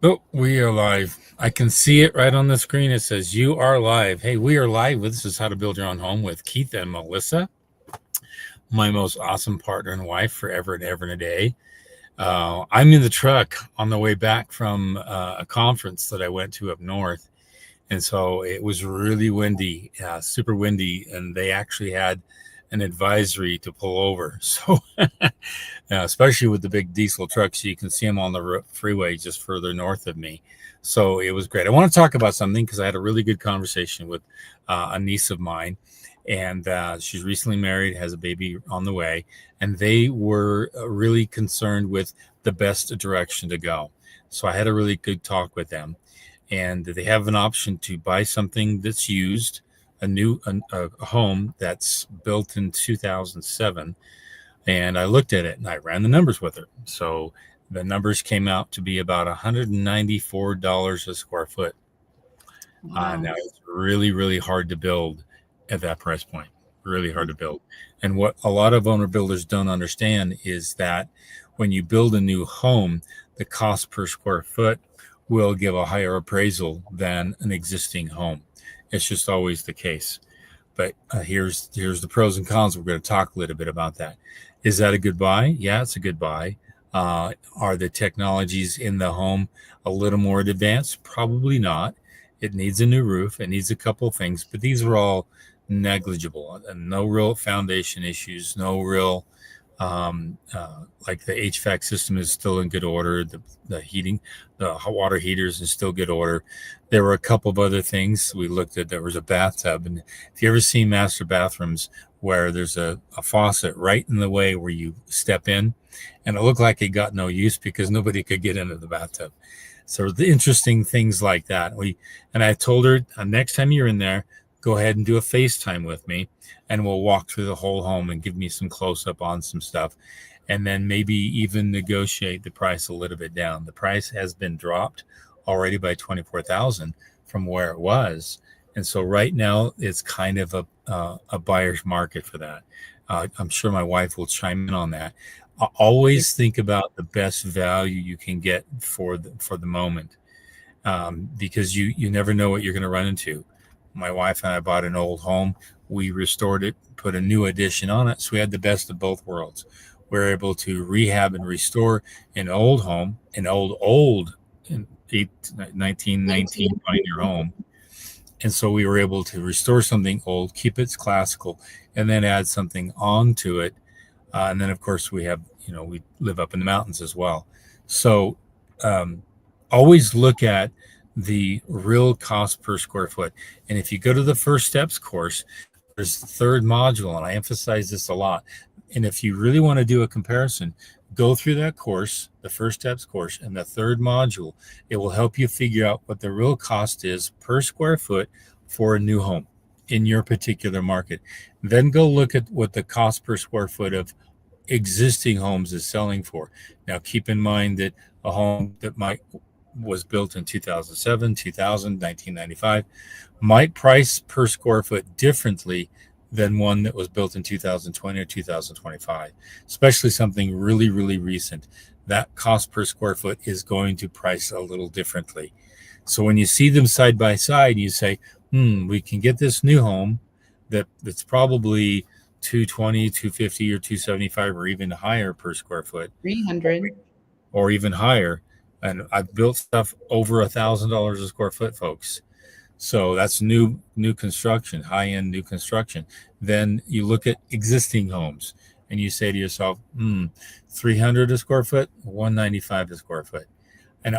Oh, we are live. I can see it right on the screen. It says you are live. Hey, we are live. This is How to Build Your Own Home with Keith and Melissa, my most awesome partner and wife forever and ever and a day. I'm in the truck on the way back from a conference that I went to up north. And so it was really windy, super windy, and they actually had an advisory to pull over. So, especially with the big diesel trucks, you can see them on the freeway just further north of me. So it was great. I want to talk about something because I had a really good conversation with a niece of mine, and she's recently married, has a baby on the way, and they were really concerned with the best direction to go. So I had a really good talk with them, and they have an option to buy something that's used, a home that's built in 2007. And I looked at it and I ran the numbers with her. So the numbers came out to be about $194 a square foot. Wow. Now it's really, really hard to build at that price point. Really hard to build. And what a lot of owner builders don't understand is that when you build a new home, the cost per square foot will give a higher appraisal than an existing home. It's just always the case. But here's the pros and cons. We're going to talk a little bit about that. Is that a good buy? Yeah, it's a good buy. Are the technologies in the home a little more advanced? Probably not. It needs a new roof. It needs a couple of things, but these are all negligible and no real foundation issues, no real like the HVAC system is still in good order. The heating, the hot water heaters is still good order. There were a couple of other things we looked at. There was a bathtub, and if you ever seen master bathrooms where there's a faucet right in the way where you step in, and it looked like it got no use because nobody could get into the bathtub. So the interesting things like that. And I told her next time you're in there, go ahead and do a FaceTime with me, and we'll walk through the whole home and give me some close up on some stuff, and then maybe even negotiate the price a little bit down. The price has been dropped already by 24,000 from where it was, and so right now it's kind of a buyer's market for that. I'm sure my wife will chime in on that. Always think about the best value you can get for the moment, because you never know what you're going to run into. My wife and I bought an old home. We restored it, put a new addition on it. So we had the best of both worlds. We were able to rehab and restore an old home, an old 1919 pioneer home. And so we were able to restore something old, keep it classical, and then add something onto it. And then, of course, we live up in the mountains as well. So always look at the real cost per square foot. And if you go to the First Steps course, there's the third module, and I emphasize this a lot. And if you really want to do a comparison, go through that course, the First Steps course, and the third module. It will help you figure out what the real cost is per square foot for a new home in your particular market. Then go look at what the cost per square foot of existing homes is selling for. Now, keep in mind that a home that was built in 2007, 2000, 1995, might price per square foot differently than one that was built in 2020 or 2025, especially something really, really recent. That cost per square foot is going to price a little differently. So when you see them side by side, you say, we can get this new home that's probably 220, 250, or 275, or even higher per square foot. 300. Or even higher. And I've built stuff over $1,000 a square foot, folks. So that's new construction, high-end new construction. Then you look at existing homes and you say to yourself, 300 a square foot, 195 a square foot. And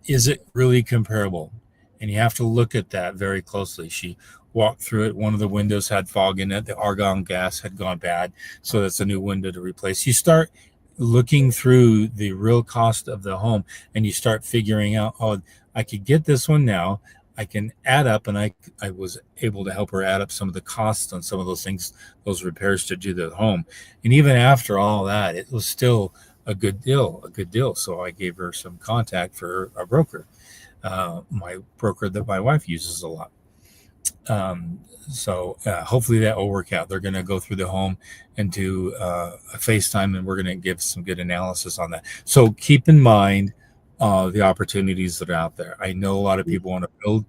is it really comparable? And you have to look at that very closely. She walked through it. One of the windows had fog in it. The argon gas had gone bad. So that's a new window to replace. You start looking through the real cost of the home, and you start figuring out, I could get this one now. I can add up, and I was able to help her add up some of the costs on some of those things, those repairs to do the home. And even after all that, it was still a good deal. So I gave her some contact for a broker, my broker that my wife uses a lot. So hopefully that will work out. They're going to go through the home and do a FaceTime, and we're going to give some good analysis on that. So keep in mind the opportunities that are out there. I know a lot of people want to build,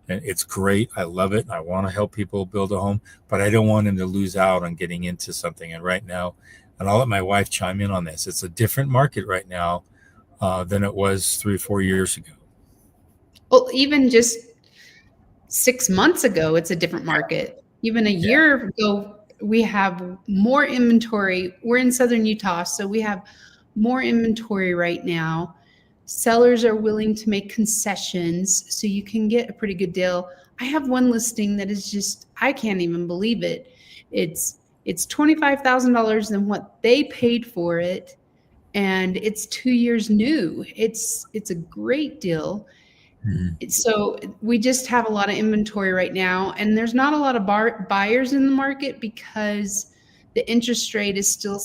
and it's great. I love it. I want to help people build a home, but I don't want them to lose out on getting into something. And right now, and I'll let my wife chime in on this, it's a different market right now than it was 3 or 4 years ago. Well, even just 6 months ago, it's a different market. Even a year ago, we have more inventory. We're in Southern Utah, so we have more inventory right now. Sellers are willing to make concessions, so you can get a pretty good deal. I have one listing that is just, I can't even believe it. It's $25,000 than what they paid for it, and it's 2 years new. It's a great deal. So we just have a lot of inventory right now, and there's not a lot of buyers in the market because the interest rate is still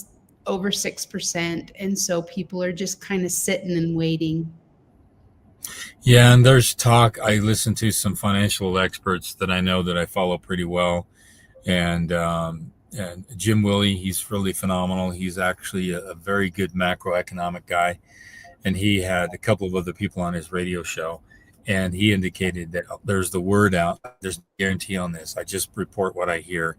over 6%, and so people are just kind of sitting and waiting. Yeah, and there's talk. I listen to some financial experts that I know that I follow pretty well, and Jim Willie, he's really phenomenal. He's actually a very good macroeconomic guy, and he had a couple of other people on his radio show, and he indicated that there's the word out. There's no guarantee on this. I just report what I hear,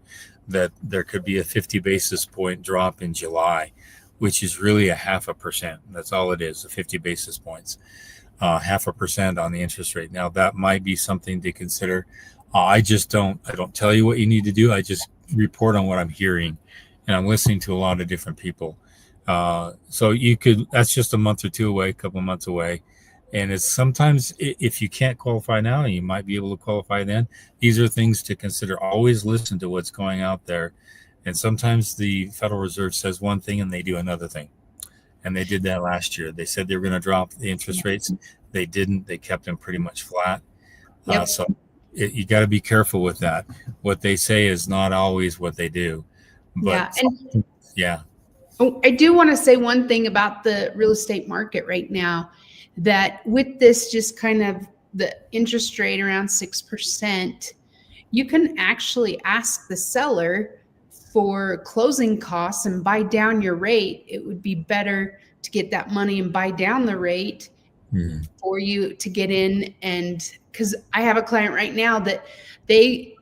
that there could be a 50 basis point drop in July, which is really a 0.5%. That's all it is, 50 basis points, 0.5% on the interest rate. Now that might be something to consider. I don't tell you what you need to do. I just report on what I'm hearing, and I'm listening to a lot of different people. So that's just a month or two away, a couple of months away. And it's sometimes, if you can't qualify now, you might be able to qualify then. These are things to consider. Always listen to what's going out there. And sometimes the Federal Reserve says one thing and they do another thing. And they did that last year. They said they were going to drop the interest rates. They didn't. They kept them pretty much flat. Yep. You got to be careful with that. What they say is not always what they do. But yeah. Oh, I do want to say one thing about the real estate market right now, that with this just kind of the interest rate around 6%, you can actually ask the seller for closing costs and buy down your rate. It would be better to get that money and buy down the rate for you to get in. And because I have a client right now that the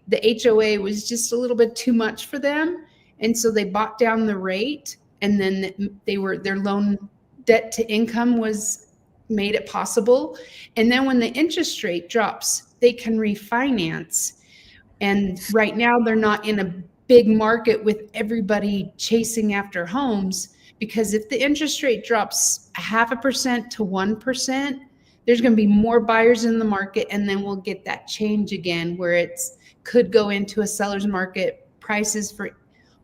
HOA was just a little bit too much for them. And so they bought down the rate, and then their loan debt to income made it possible. And then when the interest rate drops, they can refinance. And right now they're not in a big market with everybody chasing after homes, because if the interest rate drops 0.5% to 1%, there's going to be more buyers in the market, and then we'll get that change again where it's could go into a seller's market. Prices for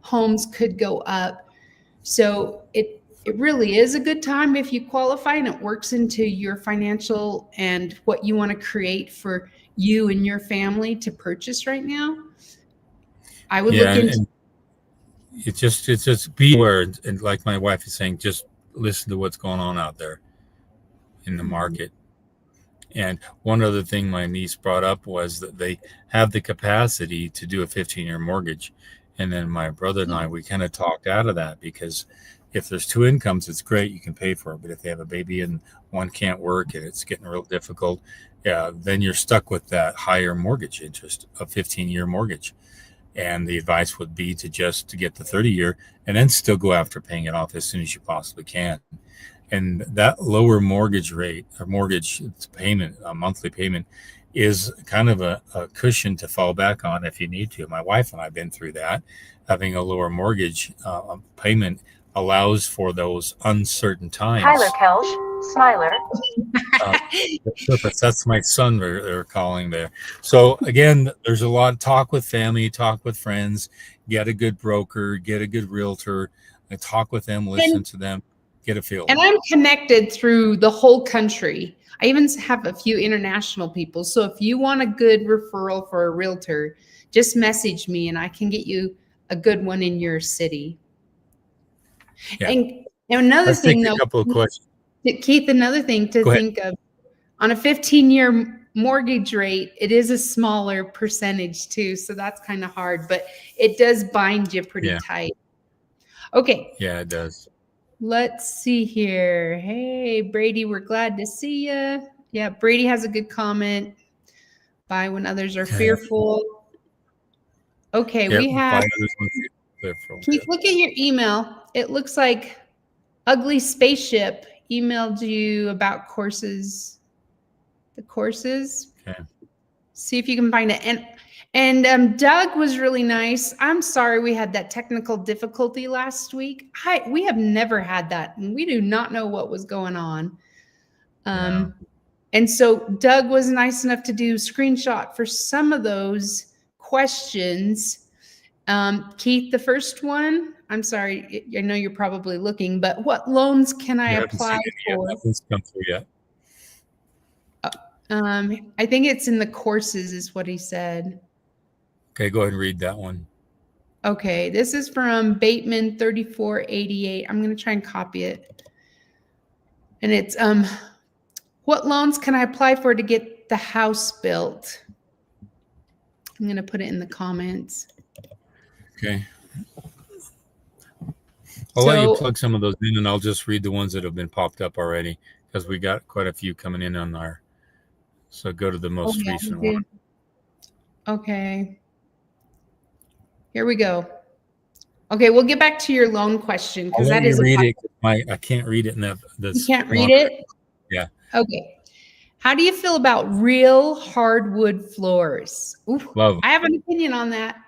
homes could go up. So it really is a good time if you qualify, and it works into your financial and what you want to create for you and your family to purchase right now. I would look into it's just be aware, and like my wife is saying, just listen to what's going on out there in the market. And one other thing my niece brought up was that they have the capacity to do a 15-year mortgage. And then my brother and I, we kind of talked out of that, because if there's two incomes, it's great, you can pay for it. But if they have a baby and one can't work and it's getting real difficult, then you're stuck with that higher mortgage interest, a 15-year mortgage. And the advice would be to get the 30-year and then still go after paying it off as soon as you possibly can. And that lower mortgage rate or mortgage payment, a monthly payment, is kind of a cushion to fall back on if you need to. My wife and I have been through that. Having a lower mortgage payment allows for those uncertain times. Tyler Kelsch, Smiler. That's my son they're calling there. So again, there's a lot of talk with family, talk with friends, get a good broker, get a good realtor, and talk with them, listen to them, get a feel. And I'm connected through the whole country. I even have a few international people. So if you want a good referral for a realtor, just message me and I can get you a good one in your city. Yeah. And another Let's thing, take a couple of questions. Keith, another thing to think of, on a 15-year mortgage rate, it is a smaller percentage too. So that's kind of hard, but it does bind you pretty tight. Okay. Yeah, it does. Let's see here. Hey, Brady, we're glad to see you. Yeah, Brady has a good comment. Buy when others are Okay. fearful. Okay, Yep. we have, Buy others when fearful. Keith, look at your email. It looks like Ugly Spaceship emailed you about courses, the courses. Okay. See if you can find it. And Doug was really nice. I'm sorry we had that technical difficulty last week. We have never had that, and we do not know what was going on. And so Doug was nice enough to do screenshot for some of those questions. Keith, the first one, I'm sorry, I know you're probably looking, but what loans can I apply for? Nothing's come through yet. I think it's in the courses is what he said. Okay, go ahead and read that one. Okay, this is from Bateman 3488. I'm going to try and copy it. And it's what loans can I apply for to get the house built? I'm going to put it in the comments. Okay. I'll let you plug some of those in, and I'll just read the ones that have been popped up already because we got quite a few coming in on our. So go to the most recent one. Okay. Here we go. Okay, we'll get back to your loan question because that is. Read it. I can't read it in the. You can't read it? Yeah. Okay. How do you feel about real hardwood floors? Ooh, love them. I have an opinion on that.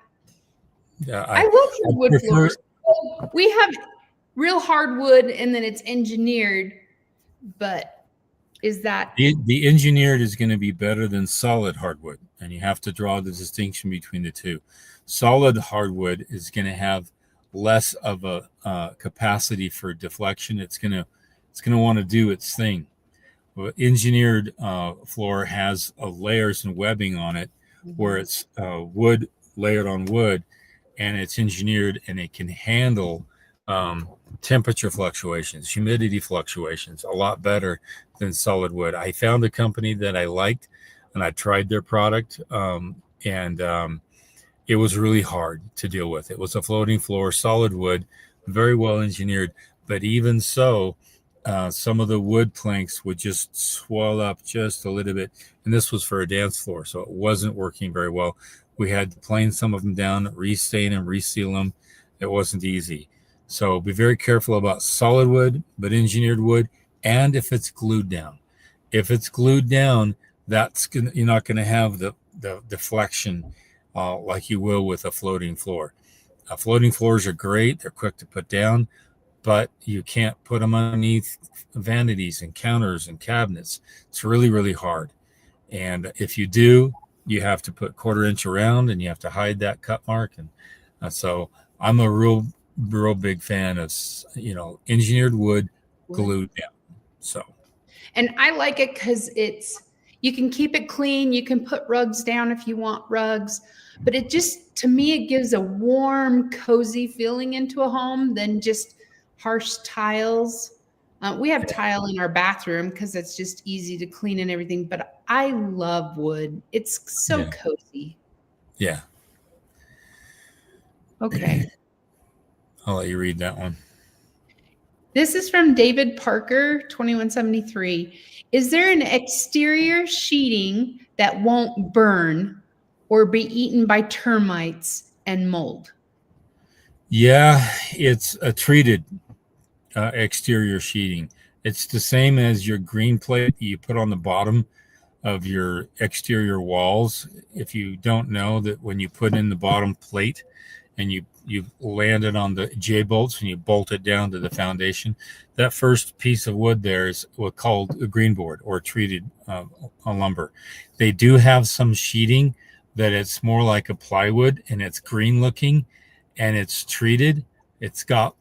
Yeah, I love hardwood floors. We have real hardwood and then it's engineered, but is that the engineered is going to be better than solid hardwood, and you have to draw the distinction between the two. Solid hardwood is going to have less of a capacity for deflection. It's going to want to do its thing. Engineered floor has layers and webbing on it, where it's wood layered on wood, and it's engineered and it can handle temperature fluctuations, humidity fluctuations a lot better than solid wood. I found a company that I liked, and I tried their product, and it was really hard to deal with. It was a floating floor, solid wood, very well engineered, but even so, some of the wood planks would just swell up just a little bit. And this was for a dance floor, so it wasn't working very well. We had to plane some of them down, restain and reseal them. It wasn't easy. So be very careful about solid wood, but engineered wood, and if it's glued down. If it's glued down, you're not going to have the deflection like you will with a floating floor. Floating floors are great. They're quick to put down, but you can't put them underneath vanities and counters and cabinets. It's really, really hard. And if you do, you have to put 1/4 inch around, and you have to hide that cut mark. And so I'm a real big fan of, engineered wood glued down. So. And I like it because you can keep it clean. You can put rugs down if you want rugs, but to me, it gives a warm, cozy feeling into a home than just harsh tiles. We have tile in our bathroom because it's just easy to clean and everything, but I love wood. It's so cozy. Yeah. Okay. I'll let you read that one. This is from David Parker, 2173. Is there an exterior sheeting that won't burn or be eaten by termites and mold? Yeah, it's a treated exterior sheeting. It's the same as your green plate you put on the bottom of your exterior walls. If you don't know that, when you put in the bottom plate and you land it on the J-bolts and you bolt it down to the foundation, that first piece of wood there is what's called a green board or treated lumber. They do have some sheeting that it's more like a plywood, and it's green looking, and it's treated. It's got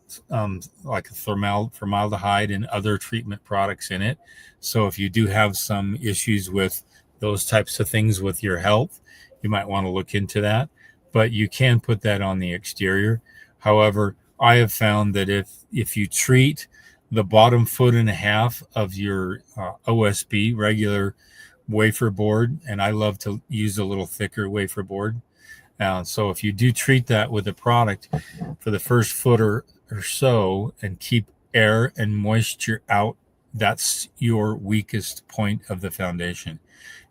like a formaldehyde and other treatment products in it. So if you do have some issues with those types of things with your health, you might want to look into that. But you can put that on the exterior. However, I have found that if you treat the bottom 1.5 foot of your OSB, regular wafer board, and I love to use a little thicker wafer board. So if you do treat that with a product for the first foot or so, and keep air and moisture out. That's your weakest point of the foundation,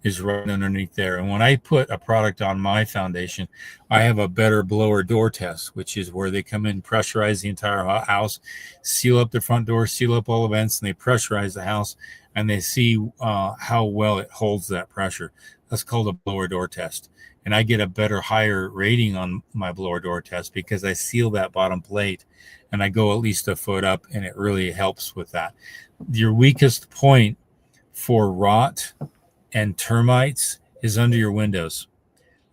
is right underneath there. And when I put a product on my foundation, I have a better blower door test, which is where they come in, pressurize the entire house, seal up the front door, seal up all the vents, and they pressurize the house, and they see how well it holds that pressure. That's called a blower door test. And I get a better, higher rating on my blower door test because I seal that bottom plate and I go at least a foot up, and it really helps with that. Your weakest point for rot and termites is under your windows.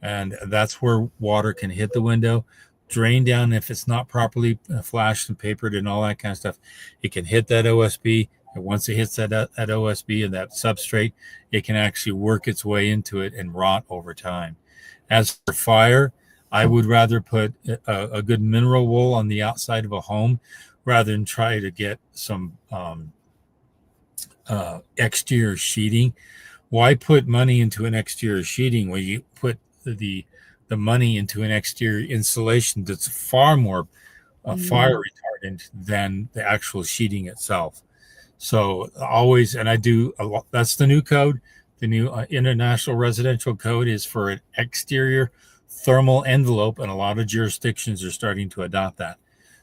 And that's where water can hit the window, drain down. If it's not properly flashed and papered and all that kind of stuff, it can hit that OSB. And once it hits that OSB and that substrate, it can actually work its way into it and rot over time. As for fire, I would rather put a good mineral wool on the outside of a home rather than try to get some exterior sheeting. Why put money into an exterior sheeting when you put the money into an exterior insulation that's far more fire retardant than the actual sheeting itself? So always, and I do a lot. That's the new code. The new International Residential Code is for an exterior thermal envelope, and a lot of jurisdictions are starting to adopt that.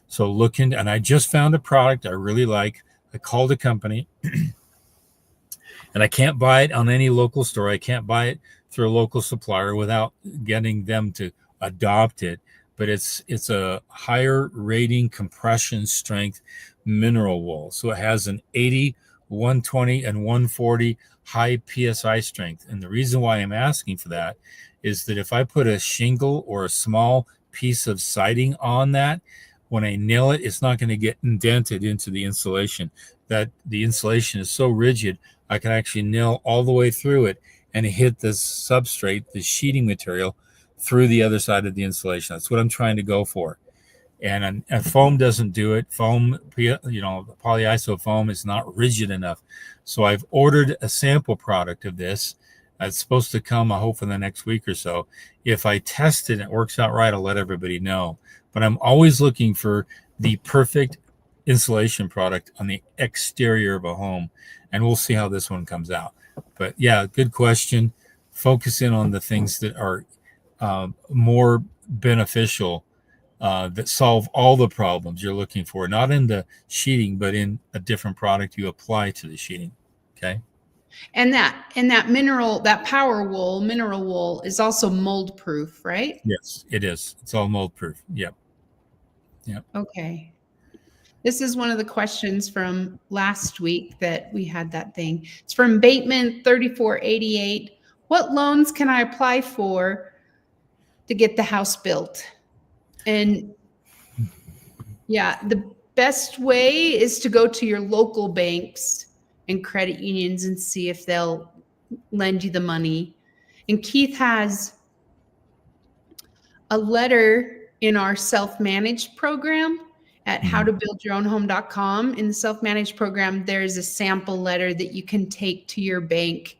So look into, and I just found a product I really like. I called a company, and I can't buy it on any local store. I can't buy it through a local supplier without getting them to adopt it. But it's a higher rating compression strength mineral wool. So it has an 80, 120, and 140 high PSI strength. And the reason why I'm asking for that is that if I put a shingle or a small piece of siding on that, when I nail it, it's not going to get indented into the insulation. That the insulation is so rigid, I can actually nail all the way through it and hit the substrate, the sheeting material, through the other side of the insulation. That's what I'm trying to go for. And foam doesn't do it. Foam, polyiso foam is not rigid enough. So I've ordered a sample product of this. It's supposed to come, I hope, in the next week or so. If I test it and it works out right, I'll let everybody know. But I'm always looking for the perfect insulation product on the exterior of a home. And we'll see how this one comes out. But yeah, good question. Focus in on the things that are more beneficial, that solve all the problems you're looking for, not in the sheeting, but in a different product you apply to the sheeting. Okay. And that mineral wool is also mold proof, right? Yes, it is. It's all mold proof. Yep. Okay. This is one of the questions from last week that we had that thing. It's from Bateman 3488. What loans can I apply for to get the house built? And yeah, the best way is to go to your local banks and credit unions and see if they'll lend you the money. And Keith has a letter in our self-managed program at howtobuildyourownhome.com. In the self-managed program, there's a sample letter that you can take to your bank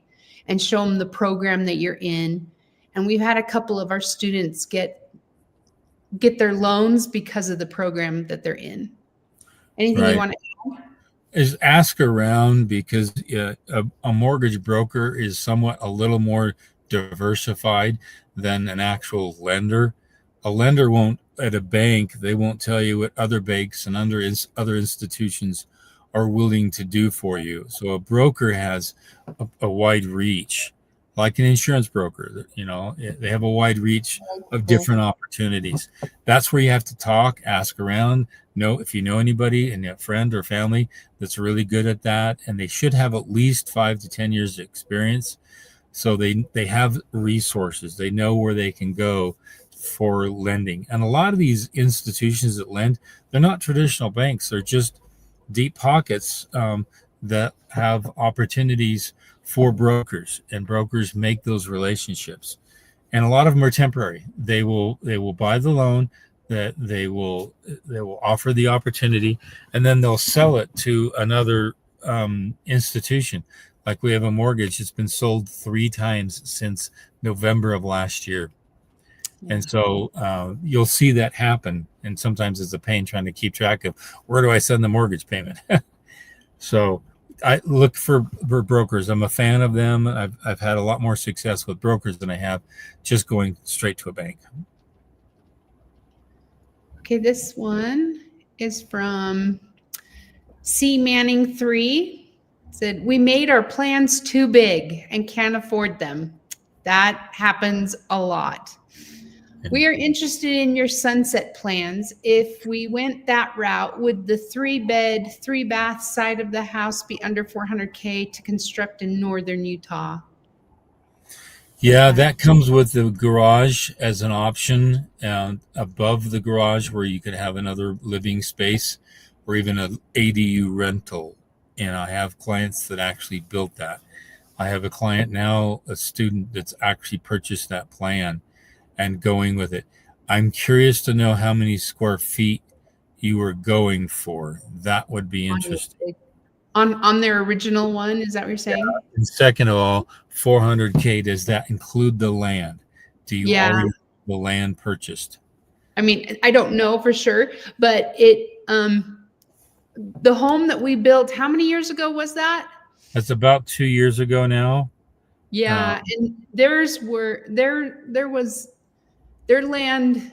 and show them the program that you're in. And we've had a couple of our students get their loans because of the program that they're in. Anything you want to add? Is ask around, because a mortgage broker is somewhat a little more diversified than an actual lender. A lender won't, at a bank, they won't tell you what other banks and other institutions are willing to do for you. So a broker has a wide reach, like an insurance broker. They have a wide reach of different opportunities. That's where you have to talk, ask around, know if you know anybody and a friend or family that's really good at that, and they should have at least 5 to 10 years of experience. So they have resources. They know where they can go for lending. And a lot of these institutions that lend, they're not traditional banks. They're just deep pockets that have opportunities for brokers, and brokers make those relationships. And a lot of them are temporary. They will buy the loan, that they will offer the opportunity, and then they'll sell it to another institution. Like we have a mortgage that's been sold 3 times since November of last year. And so you'll see that happen. And sometimes it's a pain trying to keep track of where do I send the mortgage payment. So I look for brokers. I'm a fan of them. I've had a lot more success with brokers than I have just going straight to a bank. Okay, this one is from C Manning 3. It said, we made our plans too big and can't afford them. That happens a lot. We are interested in your sunset plans. If we went that route, would the 3-bed, 3-bath side of the house be under $400K to construct in northern Utah? Yeah, that comes with the garage as an option, above the garage where you could have another living space or even an ADU rental. And I have clients that actually built that. I have a client now, a student that's actually purchased that plan and going with it. I'm curious to know how many square feet you were going for. That would be interesting. On their original one, is that what you're saying? Yeah. And second of all, 400K, does that include the land? Do you already have the land purchased? I mean, I don't know for sure, but the home that we built, how many years ago was that? That's about 2 years ago now. Yeah, and there was their land.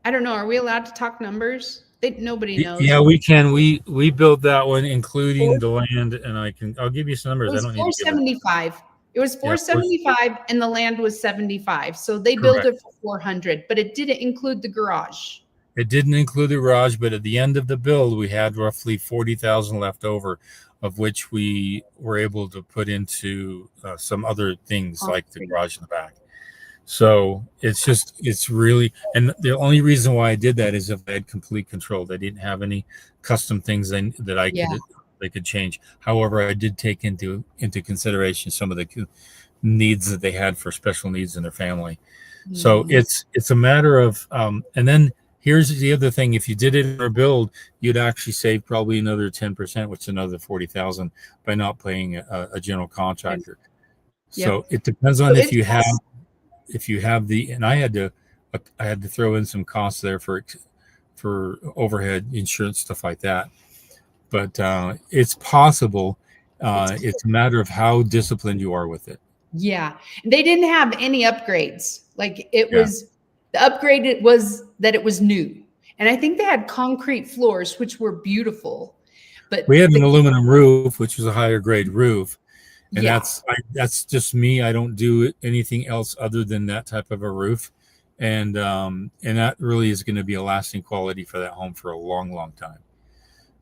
I don't know. Are we allowed to talk numbers? Nobody knows. Yeah, we can. We built that one, including the land, and I'll give you some numbers. It was I don't need to give 475. It was 475, and the land was 75. So they built it for 400, but it didn't include the garage. It didn't include the garage, but at the end of the build, we had roughly 40,000 left over, of which we were able to put into some other things like the garage in the back. So it's really, and the only reason why I did that is if I had complete control. They didn't have any custom things that they could change. However, I did take into consideration some of the needs that they had for special needs in their family. So it's a matter of, and then here's the other thing. If you did it in a build, you'd actually save probably another 10%, which is another 40,000 by not paying a general contractor. So it depends on if you have the, and I had to throw in some costs there for overhead insurance, stuff like that. But it's possible. It's a matter of how disciplined you are with it. Yeah. They didn't have any upgrades. Like the upgrade was that it was new. And I think they had concrete floors, which were beautiful. But we had an aluminum roof, which was a higher grade roof. And that's just me. I don't do anything else other than that type of a roof. And that really is going to be a lasting quality for that home for a long, long time.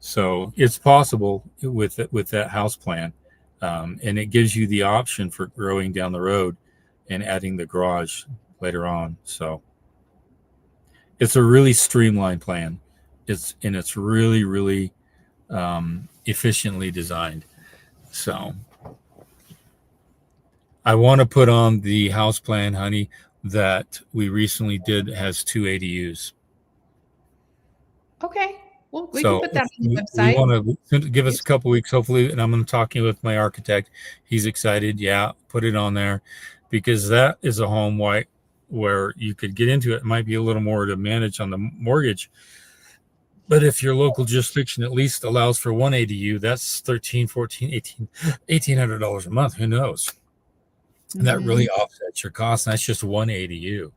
So it's possible with that house plan. And it gives you the option for growing down the road and adding the garage later on. So it's a really streamlined plan. It's really, really efficiently designed. So I want to put on the house plan, honey, that we recently did has 2 ADUs. Okay. Well, we can put that on the website. We want to give us a couple weeks, hopefully, and I'm going to talk with my architect. He's excited. Yeah, put it on there because that is a home where you could get into it. It might be a little more to manage on the mortgage. But if your local jurisdiction at least allows for 1 ADU, that's $1,300, $1,400, $1,800 a month. Who knows? And that really offsets your costs. And that's just 1 ADU.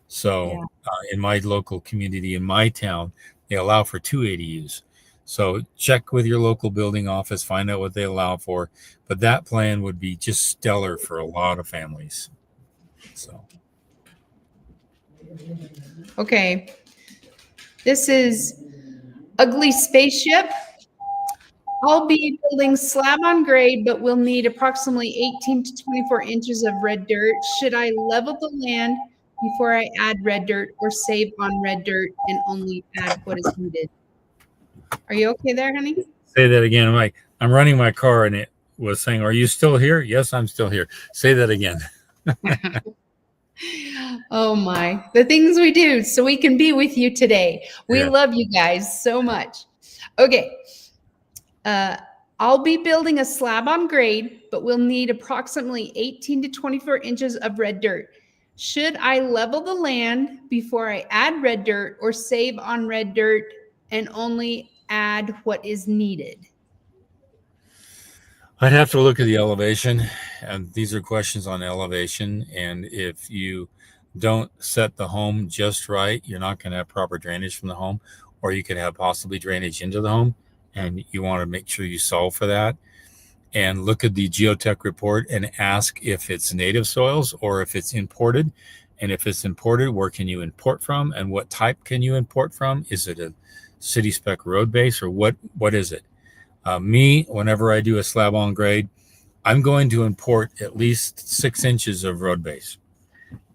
So in my local community, in my town, they allow for 2 ADUs. So check with your local building office, find out what they allow for. But that plan would be just stellar for a lot of families. So. Okay. This is Ugly Spaceship. I'll be building slab on grade, but we'll need approximately 18 to 24 inches of red dirt. Should I level the land before I add red dirt or save on red dirt and only add what is needed? Are you okay there, honey? Say that again. I'm running my car and it was saying, "Are you still here?" Yes, I'm still here. Say that again. Oh my, the things we do so we can be with you today. We love you guys so much. Okay. I'll be building a slab on grade, but we'll need approximately 18 to 24 inches of red dirt. Should I level the land before I add red dirt or save on red dirt and only add what is needed? I'd have to look at the elevation, and these are questions on elevation. And if you don't set the home just right, you're not going to have proper drainage from the home, or you could have possibly drainage into the home, and you want to make sure you solve for that. And look at the geotech report and ask if it's native soils or if it's imported. And if it's imported, where can you import from, and what type can you import from? Is it a city spec road base, or what is it? Whenever I do a slab on grade, I'm going to import at least 6 inches of road base.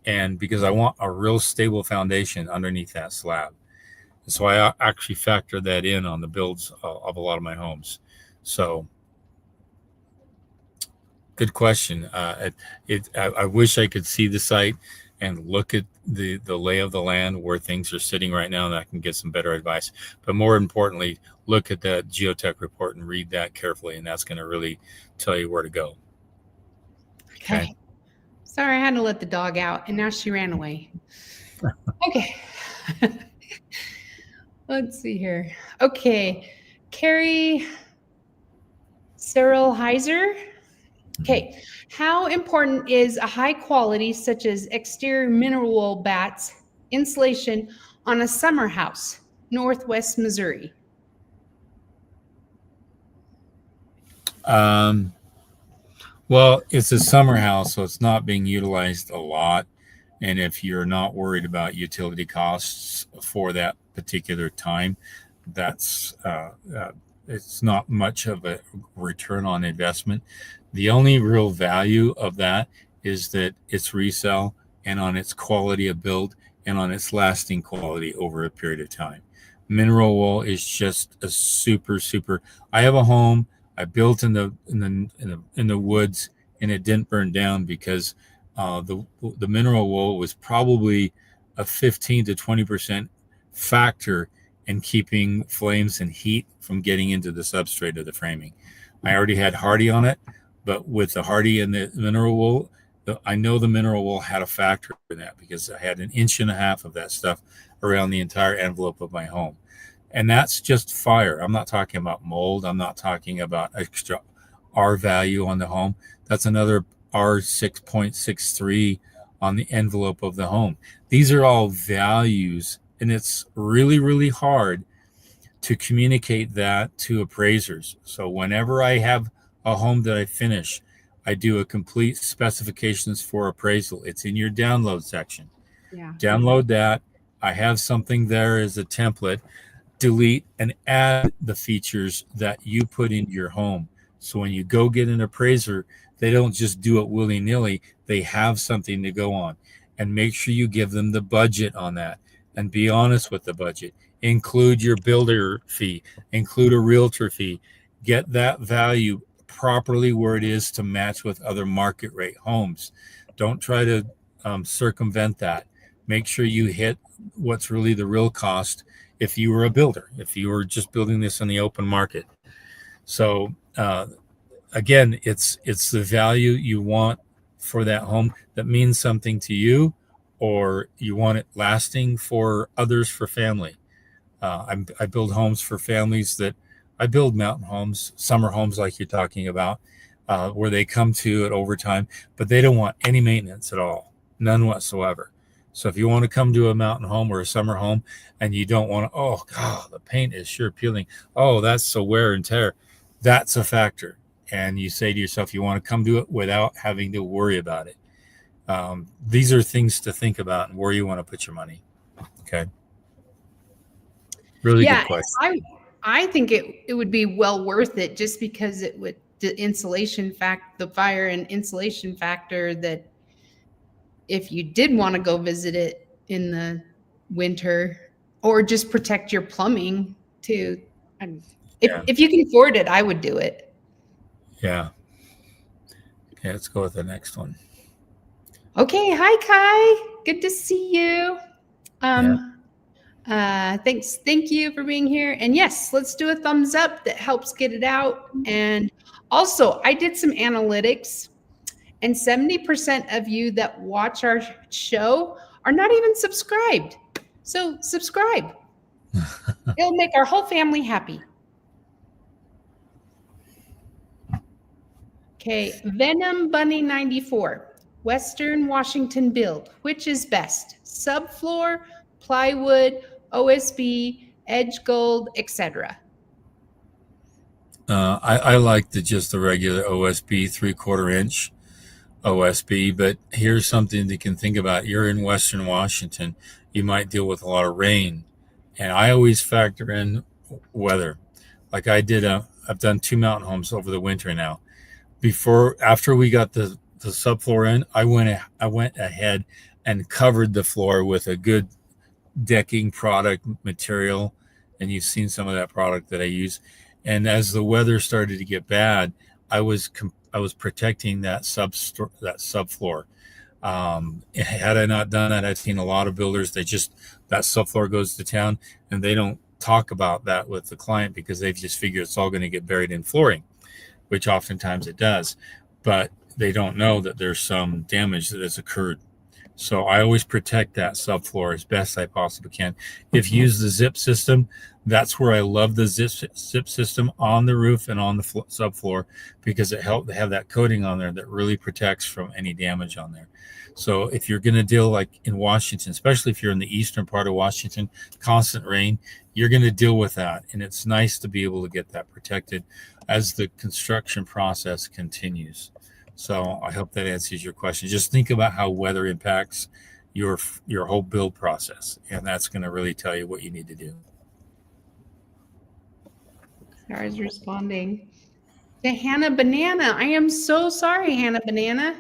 And because I want a real stable foundation underneath that slab. So I actually factor that in on the builds of a lot of my homes. So good question. I wish I could see the site and look at the lay of the land where things are sitting right now, and I can get some better advice. But more importantly, look at that geotech report and read that carefully, and that's going to really tell you where to go. Okay. Sorry, I had to let the dog out, and now she ran away. Okay. Let's see here. Okay. Carrie Cyril Heiser. Okay. How important is a high quality, such as exterior mineral wool bats, insulation on a summer house, Northwest Missouri? Well, it's a summer house, so it's not being utilized a lot. And if you're not worried about utility costs for that particular time, that's it's not much of a return on investment. The only real value of that is that it's resale and on its quality of build and on its lasting quality over a period of time. Mineral wool is just a super. I have a home I built in the woods, and it didn't burn down because the mineral wool was probably a 15 to 20% factor in keeping flames and heat from getting into the substrate of the framing. I already had hardy on it, but with the hardy and the mineral wool, I know the mineral wool had a factor in that because I had 1.5 inches of that stuff around the entire envelope of my home. And that's just fire. I'm not talking about mold. I'm not talking about extra R value on the home. That's another R 6.63 on the envelope of the home. These are all values, and it's really hard to communicate that to appraisers. So whenever I have a home that I finish, I do a complete specifications for appraisal. It's in your download section. Yeah. Download that. I have something there as a template. Delete and add the features that you put into your home. So when you go get an appraiser, they don't just do it willy-nilly. They have something to go on. And make sure you give them the budget on that and be honest with the budget. Include your builder fee, include a realtor fee. Get that value properly where it is to match with other market rate homes. Don't try to circumvent that. Make sure you hit what's really the real cost if you were a builder, if you were just building this in the open market. So again, it's the value you want for that home that means something to you, or you want it lasting for others, for family. I build homes for families that I build mountain homes, summer homes like you're talking about, where they come to it over time, but they don't want any maintenance at all, none whatsoever. So if you want to come to a mountain home or a summer home and you don't want to, oh God, the paint is sure peeling. Oh, that's so wear and tear. That's a factor. And you say to yourself, you want to come to it without having to worry about it. These are things to think about and where you want to put your money. Okay. Really good question. I think it would be well worth it, just because it would, the fire and insulation factor, that if you did want to go visit it in the winter, or just protect your plumbing too. If you can afford it, I would do it. Yeah. Okay, let's go with the next one. Okay. Hi, Kai. Good to see you. Thanks. Thank you for being here. And yes, let's do a thumbs up. That helps get it out. And also, I did some analytics, And 70% of you that watch our show are not even subscribed. So subscribe. It'll make our whole family happy. Okay, Venom Bunny 94, Western Washington build. Which is best? Subfloor, plywood, OSB, edge gold, etc. I like just the regular OSB 3/4 inch OSB, but here's something you can think about. You're in Western Washington. You might deal with a lot of rain, and I always factor in weather. Like I've done 2 mountain homes over the winter now. After we got the subfloor in, I went ahead and covered the floor with a good decking product material, and you've seen some of that product that I use. And as the weather started to get bad, I was protecting that subfloor. Had I not done that, I've seen a lot of builders, that subfloor goes to town, and they don't talk about that with the client because they just figure it's all going to get buried in flooring, which oftentimes it does, but they don't know that there's some damage that has occurred. So I always protect that subfloor as best I possibly can. If you use the zip system, that's where I love the zip system on the roof and on the subfloor, because it helps to have that coating on there that really protects from any damage on there. So if you're going to deal like in Washington, especially if you're in the eastern part of Washington, constant rain, you're going to deal with that. And it's nice to be able to get that protected as the construction process continues. So I hope that answers your question. Just think about how weather impacts your whole build process, and that's going to really tell you what you need to do. Sarah's responding to Hannah Banana. I am so sorry, Hannah Banana.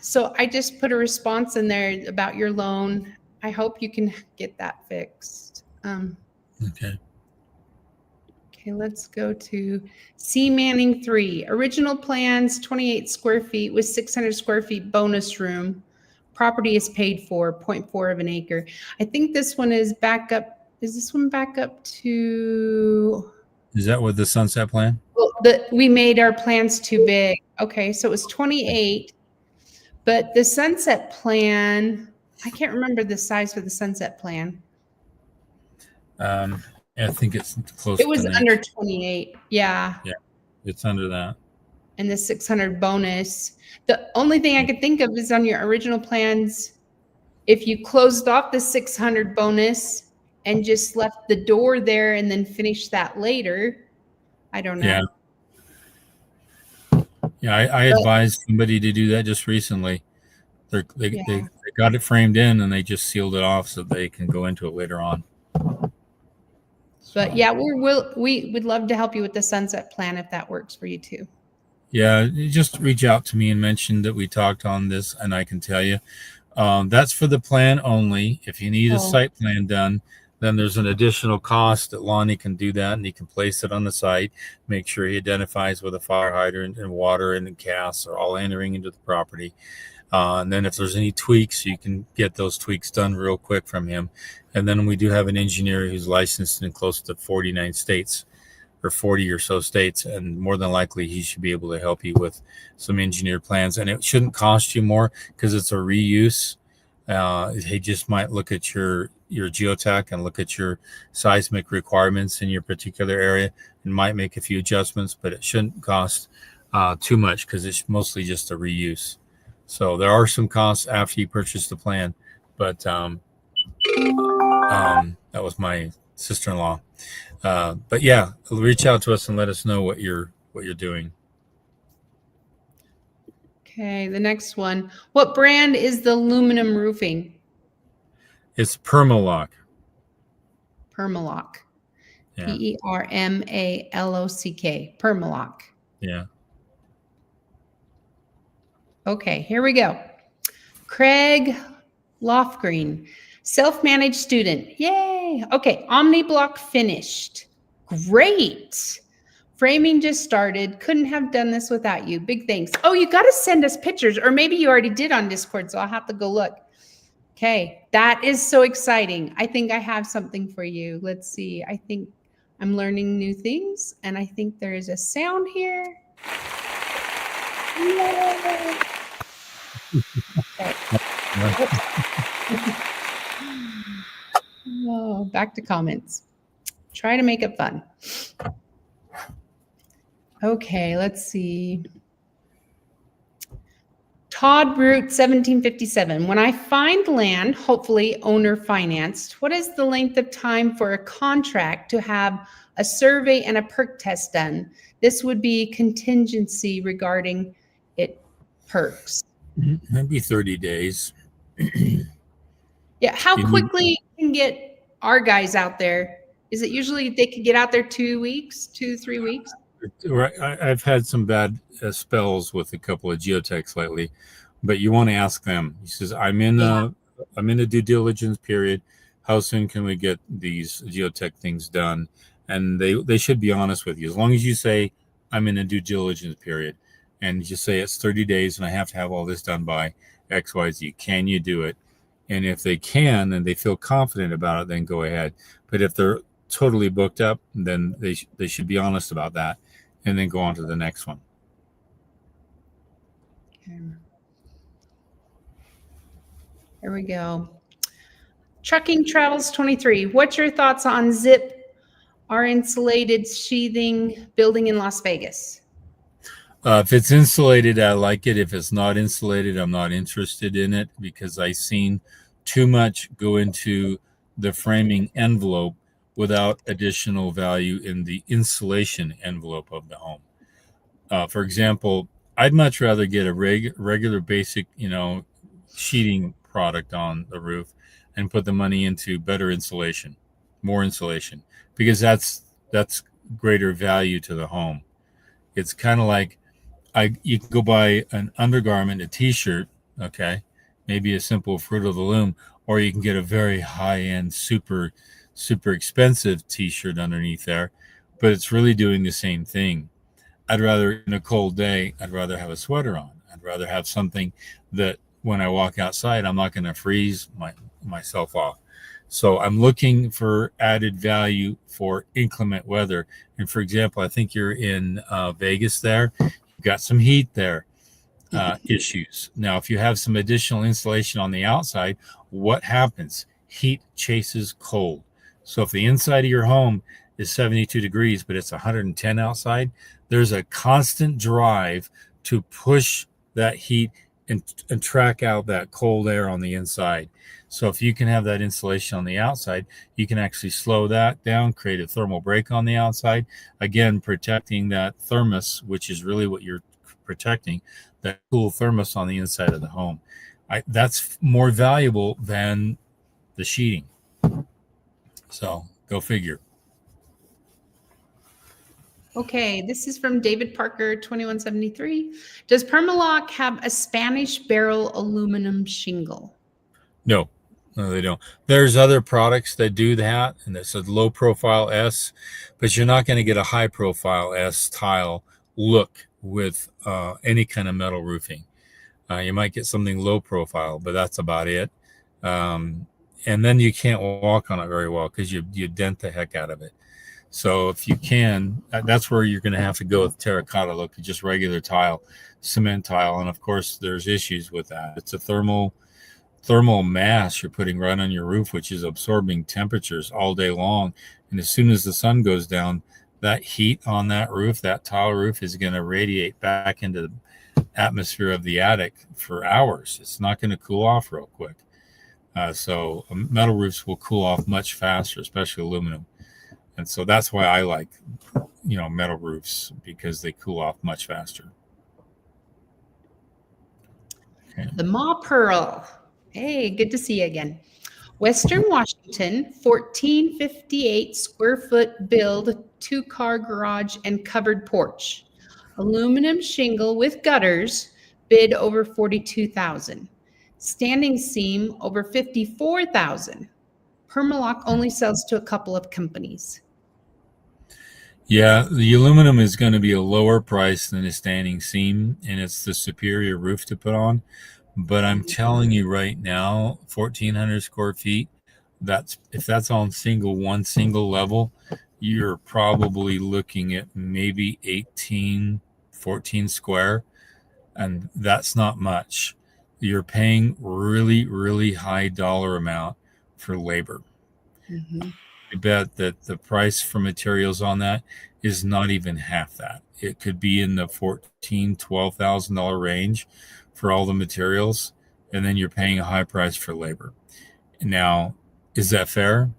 So I just put a response in there about your loan. I hope you can get that fixed. Okay. Okay, let's go to C. Manning 3. Original plans, 28 square feet with 600 square feet bonus room. Property is paid for, 0.4 of an acre. I think this one is back up. Is this one back up to? Is that with the sunset plan? Well, we made our plans too big. Okay, so it was 28, but the sunset plan, I can't remember the size for the sunset plan. I think it's close. It was under 28. Yeah. Yeah, it's under that. And the 600 bonus. The only thing I could think of is on your original plans, if you closed off the 600 bonus and just left the door there and then finished that later. I don't know. Yeah, I advised somebody to do that just recently. They got it framed in and they just sealed it off so they can go into it later on. But yeah, we would love to help you with the sunset plan if that works for you too. Yeah, just reach out to me and mention that we talked on this, and I can tell you. That's for the plan only. If you need a site plan done, then there's an additional cost that Lonnie can do that, and he can place it on the site, make sure he identifies where the fire hydrant and water and the gas are all entering into the property. And then if there's any tweaks, you can get those tweaks done real quick from him. And then we do have an engineer who's licensed in close to 49 states or 40 or so states. And more than likely, he should be able to help you with some engineered plans. And it shouldn't cost you more because it's a reuse. He just might look at your geotech and look at your seismic requirements in your particular area and might make a few adjustments, but it shouldn't cost too much because it's mostly just a reuse. So there are some costs after you purchase the plan, but that was my sister-in-law. But yeah, reach out to us and let us know what you're doing. Okay, the next one. What brand is the aluminum roofing? It's Permalock. Permalock. Yeah. Permalock. Permalock. Yeah. Okay, here we go. Craig Lofgreen, self-managed student. Yay. Okay, OmniBlock finished. Great. Framing just started. Couldn't have done this without you. Big thanks. Oh, you got to send us pictures, or maybe you already did on Discord, so I'll have to go look. Okay, that is so exciting. I think I have something for you. Let's see. I think I'm learning new things, and I think there is a sound here. Oh, back to comments. Try to make it fun. Okay, let's see. Todd Root 1757. When I find land, hopefully owner financed, what is the length of time for a contract to have a survey and a perk test done? This would be contingency regarding it perks. Maybe 30 days. Yeah, how You need- quickly can you get our guys out there? Is it usually they could get out there 2 weeks, 2-3 weeks? Right. I've had some bad spells with a couple of geotechs lately, but you want to ask them. He says, I'm in a due diligence period. How soon can we get these geotech things done? And they should be honest with you. As long as you say, I'm in a due diligence period, and you say it's 30 days and I have to have all this done by XYZ, can you do it? And if they can and they feel confident about it, then go ahead. But if they're totally booked up, then they should be honest about that and then go on to the next one. Okay. Here we go. Trucking Travels 23. What's your thoughts on zip, our insulated sheathing building in Las Vegas? If it's insulated, I like it. If it's not insulated, I'm not interested in it because I've seen too much go into the framing envelope without additional value in the insulation envelope of the home. For example, I'd much rather get a regular basic, sheeting product on the roof and put the money into better insulation, more insulation, because that's greater value to the home. It's kind of like you can go buy an undergarment, a t-shirt, okay, maybe a simple Fruit of the Loom, or you can get a very high-end, super expensive t-shirt underneath there, but it's really doing the same thing. I'd rather, in a cold day, I'd rather have a sweater on. I'd rather have something that when I walk outside, I'm not going to freeze myself off. So I'm looking for added value for inclement weather. And for example, I think you're in Vegas there. You've got some heat there issues. Now, if you have some additional insulation on the outside, what happens? Heat chases cold. So if the inside of your home is 72 degrees, but it's 110 outside, there's a constant drive to push that heat and track out that cold air on the inside. So if you can have that insulation on the outside, you can actually slow that down, create a thermal break on the outside, again, protecting that thermos, which is really what you're protecting, that cool thermos on the inside of the home. That's more valuable than the sheeting. So go figure. Okay, this is from David Parker, 2173. Does Permalock have a Spanish barrel aluminum shingle? No, they don't. There's other products that do that, and it's a low profile S, but you're not going to get a high profile S tile look with any kind of metal roofing. You might get something low profile, but that's about it. And then you can't walk on it very well because you dent the heck out of it. So if you can, that's where you're going to have to go with terracotta look, just regular tile, cement tile. And of course, there's issues with that. It's a thermal mass you're putting right on your roof, which is absorbing temperatures all day long. And as soon as the sun goes down, that heat on that roof, that tile roof, is going to radiate back into the atmosphere of the attic for hours. It's not going to cool off real quick. So metal roofs will cool off much faster, especially aluminum. And so that's why I like, metal roofs, because they cool off much faster. Okay. The Ma Pearl. Hey, good to see you again. Western Washington, 1458 square foot build, 2-car garage and covered porch. Aluminum shingle with gutters, bid over $42,000. Standing seam over $54,000. Permalock only sells to a couple of companies. Yeah, the aluminum is going to be a lower price than a standing seam, and it's the superior roof to put on. But I'm telling you right now, 1,400 square feet, if that's on one single level, you're probably looking at maybe 18, 14 square. and that's not much. You're paying really, really high dollar amount for labor. Mhm. I bet that the price for materials on that is not even half that. It could be in the $14,000 to $12,000 range for all the materials, and then you're paying a high price for labor. Now, is that fair?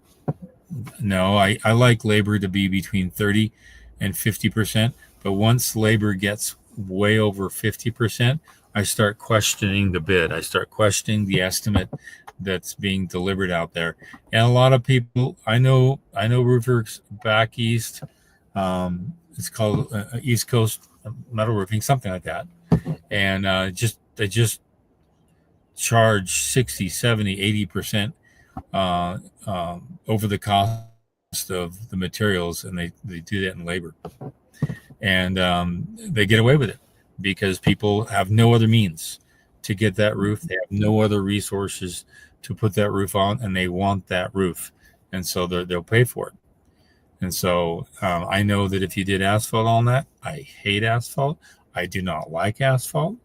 No, I like labor to be between 30 and 50%, but once labor gets way over 50%, I start questioning the bid. I start questioning the estimate that's being delivered out there. And a lot of people, I know roofers back east, it's called East Coast Metal Roofing, something like that. And they just charge 60, 70, 80% over the cost of the materials, and they do that in labor, and they get away with it because people have no other means to get that roof. They have no other resources to put that roof on, and they want that roof, and so they'll pay for it. And so I know that if you did asphalt on that, I hate asphalt. I do not like asphalt.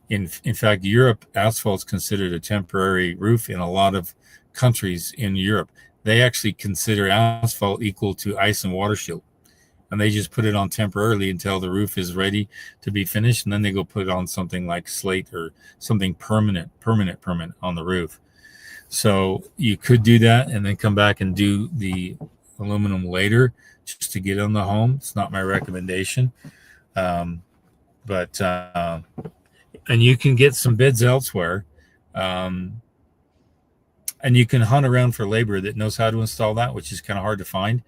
In fact, Europe, asphalt is considered a temporary roof in a lot of countries in Europe. They actually consider asphalt equal to ice and water shield, and they just put it on temporarily until the roof is ready to be finished, and then they go put it on something like slate or something permanent on the roof. So you could do that and then come back and do the aluminum later just to get on the home. It's not my recommendation, but and you can get some bids elsewhere. And you can hunt around for labor that knows how to install that, which is kind of hard to find.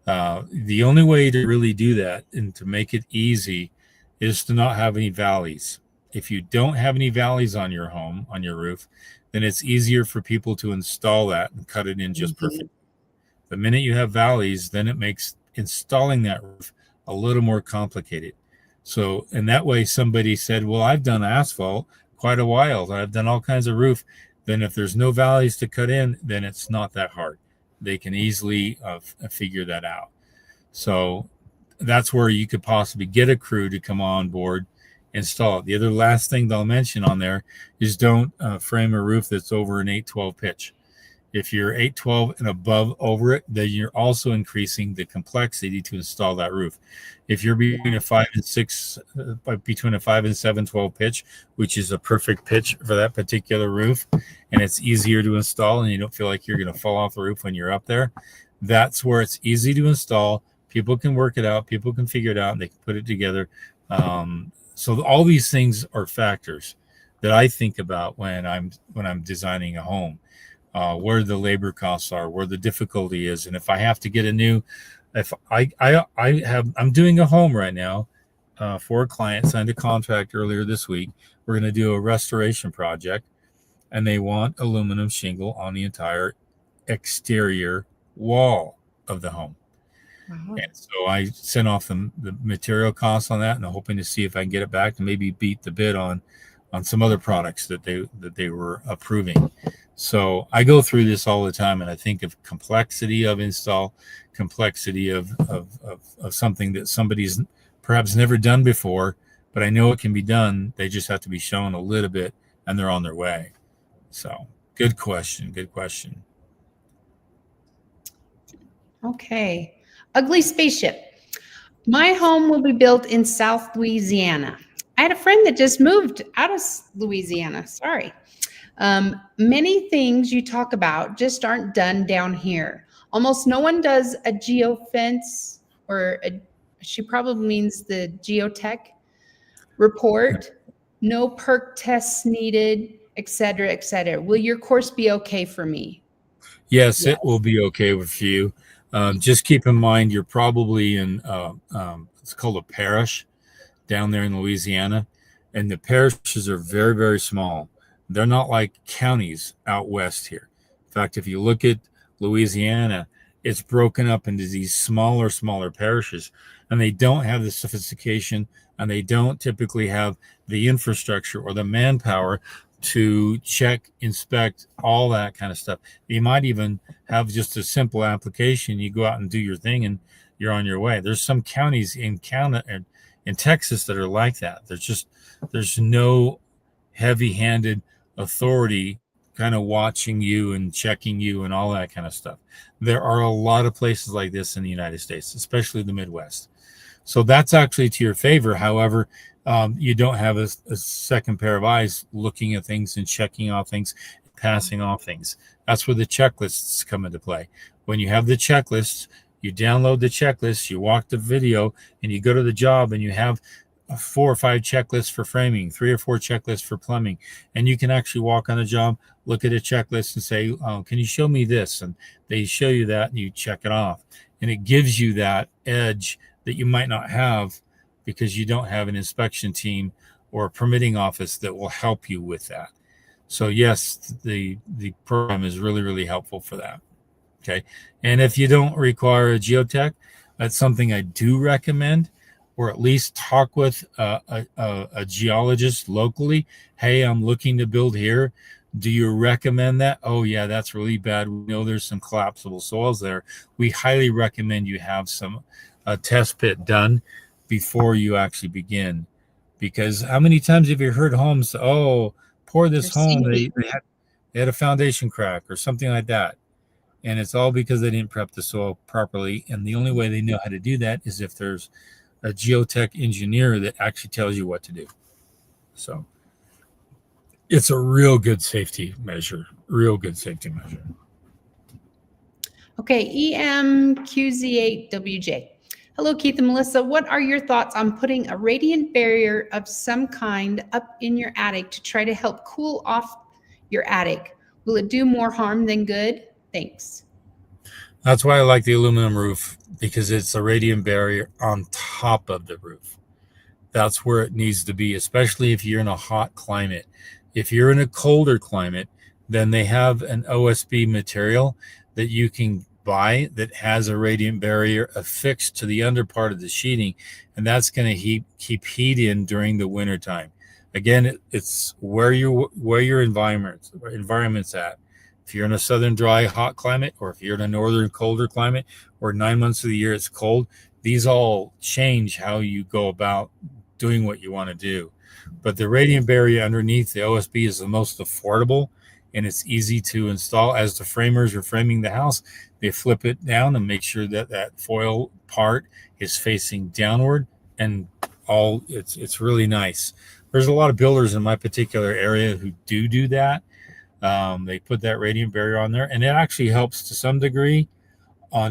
The only way to really do that and to make it easy is to not have any valleys. If you don't have any valleys on your home, on your roof, then it's easier for people to install that and cut it in just perfect. The minute you have valleys, then it makes installing that roof a little more complicated. So, in that way, somebody said, well, I've done asphalt quite a while. I've done all kinds of roof. Then if there's no valleys to cut in, then it's not that hard. They can easily figure that out. So that's where you could possibly get a crew to come on board, install it. The other last thing they'll mention on there is don't frame a roof that's over an 812 pitch. If you're 812 and above over it, then you're also increasing the complexity to install that roof. If you're between a 5 and 6, between a 5 and 712 pitch, which is a perfect pitch for that particular roof, and it's easier to install, and you don't feel like you're going to fall off the roof when you're up there, that's where it's easy to install. People can work it out. People can figure it out, and they can put it together. So all these things are factors that I think about when I'm designing a home. Where the labor costs are, where the difficulty is, and if I have to get a new, if I'm doing a home right now for a client, signed a contract earlier this week. We're going to do a restoration project, and they want aluminum shingle on the entire exterior wall of the home. Wow. And so I sent off the material costs on that, and I'm hoping to see if I can get it back and maybe beat the bid on some other products that they were approving. So I go through this all the time, and I think of complexity of install, complexity of something that somebody's perhaps never done before, but I know it can be done. They just have to be shown a little bit, and they're on their way. So good question. Good question. Okay. Ugly spaceship. My home will be built in South Louisiana. I had a friend that just moved out of Louisiana. Sorry. Many things you talk about just aren't done down here. Almost no one does a geofence, or she probably means the geotech report. No perk tests needed, et cetera, et cetera. Will your course be okay for me? Yes, it will be okay with you. Just keep in mind you're probably in it's called a parish down there in Louisiana, and the parishes are very, very small. They're not like counties out west here. In fact, if you look at Louisiana, it's broken up into these smaller parishes, and they don't have the sophistication, and they don't typically have the infrastructure or the manpower to check, inspect, all that kind of stuff. You might even have just a simple application. You go out and do your thing, and you're on your way. There's some counties in in Texas that are like that. There's no heavy-handed authority kind of watching you and checking you and all that kind of stuff. There are a lot of places like this in the United States, especially the Midwest. So that's actually to your favor. However, you don't have a second pair of eyes looking at things and checking off things, passing off things. That's where the checklists come into play. When you have the checklists, you download the checklist, you watch the video, and you go to the job and you have 4 or 5 checklists for framing, 3 or 4 checklists for plumbing. And you can actually walk on a job, look at a checklist and say, can you show me this? And they show you that and you check it off. And it gives you that edge that you might not have because you don't have an inspection team or a permitting office that will help you with that. So yes, the program is really, really helpful for that. Okay. And if you don't require a geotech, that's something I do recommend, or at least talk with a geologist locally. Hey, I'm looking to build here. Do you recommend that? Oh yeah, that's really bad. We know there's some collapsible soils there. We highly recommend you have a test pit done before you actually begin. Because how many times have you heard homes, oh, pour this home, they had a foundation crack or something like that. And it's all because they didn't prep the soil properly. And the only way they know how to do that is if there's a geotech engineer that actually tells you what to do. So it's a real good safety measure, Okay, EMQZ8WJ. Hello, Keith and Melissa. What are your thoughts on putting a radiant barrier of some kind up in your attic to try to help cool off your attic? Will it do more harm than good? Thanks. That's why I like the aluminum roof, because it's a radiant barrier on top of the roof. That's where it needs to be, especially if you're in a hot climate. If you're in a colder climate, then they have an OSB material that you can buy that has a radiant barrier affixed to the under part of the sheeting, and that's going to keep heat in during the winter time. Again, it's where your environment's at. If you're in a southern dry hot climate, or if you're in a northern colder climate, or 9 months of the year it's cold, these all change how you go about doing what you want to do. But the radiant barrier underneath the OSB is the most affordable, and it's easy to install. As the framers are framing the house, they flip it down and make sure that that foil part is facing downward, and it's really nice. There's a lot of builders in my particular area who do that. They put that radiant barrier on there, and it actually helps to some degree